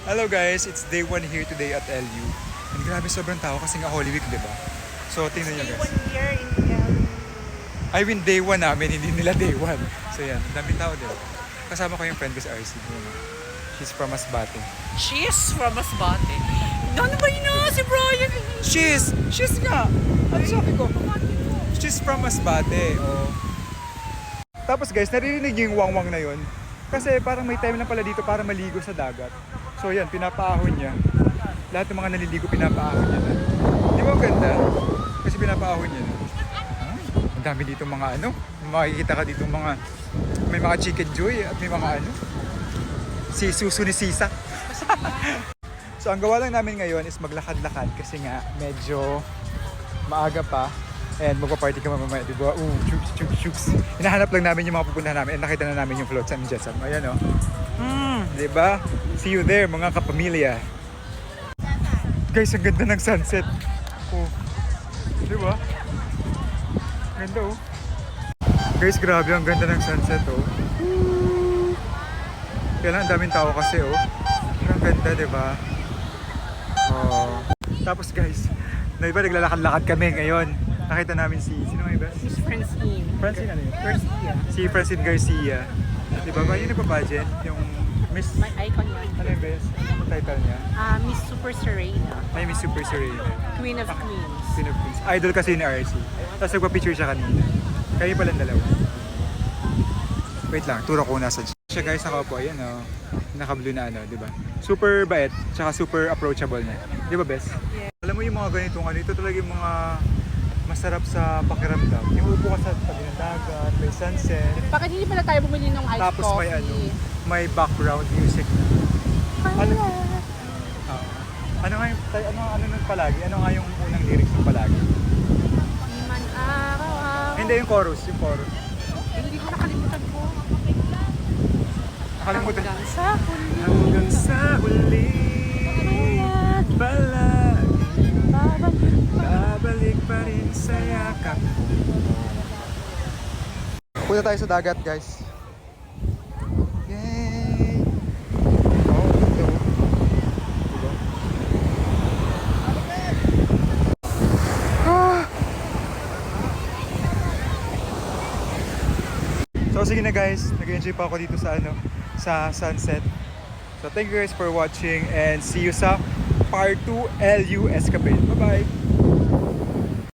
Hello guys, it's day 1 here today at LU. And grabe sobrang tao kasi nga Holy Week, di ba? So tingnan nyo Day guys. 1 here in LU. I mean day 1 namin, hindi nila day 1. So yan, daming tao din. Kasama ko yung friend ko sa RC. She's from Masbate. She's from Masbate. Ano ba yun si Brian? She's nga! Ano sabi ko? She's from Masbate, oh. Tapos guys, naririnig niyo yung wang-wang na yun. Kasi parang may time lang pala dito para maligo sa dagat. So yan, pinapaahon niya. Lahat ng mga naliligo, pinapaahon niya na. Di ba ang ganda? Kasi pinapaahon niya na. Ang dami dito mga ano. Makikita ka dito mga, may mga chicken joy at may mga ano. Si Susu ni Sisa. So ang gawa lang namin ngayon is maglakad-lakad kasi nga medyo maaga pa. And magpa-party ka mamaya, di ba? Chuks. Hinahanap lang namin yung mga pupuntahan namin and nakita na namin yung floats and jetsam. Ayan o. Di ba? See you there mga kapamilya. Guys, ang ganda ng sunset. Oh. Di ba? Ganda oh. Guys, grabe ang ganda ng sunset oh. Kaya lang ang daming tao kasi oh. Ang ganda, di ba? Oh. Tapos guys, na iba naglalakad-lakad kami ngayon. Nakita namin sino nga iba? Miss Francine. Francine ano yun? Garcia. Si Francine Garcia. Di ba ba? Yung nagpapageant? Yung Miss... May icon yan. Ano yung best? Ano title niya? Miss Super Serena. Ay, Miss Super Serena. Queen of Queens. Queen of Queens. Idol kasi ni RC. Tapos nagpa-picture siya kanina. Kayo palang dalawa. Wait lang, turo ko nasa siya guys, nakaupo. Ayan o. Naka-blue na ano, di ba? Super bait, tsaka super approachable niya. Di ba, best? Yeah. Alam mo yung mga ganitong ano, ito talaga yung mga masarap sa pakiramdam. Yung upo ka sa tabi ng dagat, may sunset. Bakit hindi pala tayo bumili ng iced Tapos coffee? may background music. Ano? Ano nung palagi? Ano nga yung unang lyrics ng palagi? Di man araw-araw. Hindi yung chorus. Hindi ko nakalimutan ko. Nakalimutan. Hanggang sa huli. Hanggang sa huli. Babalik pa rin sa yakap. Punta tayo sa dagat, guys. Yay! Oh, ito. Diba? Ah! So sige na guys, nag-enjoy pa ako dito sa sunset. So thank you guys for watching and see you sa part 2 LU Escapade. Bye bye!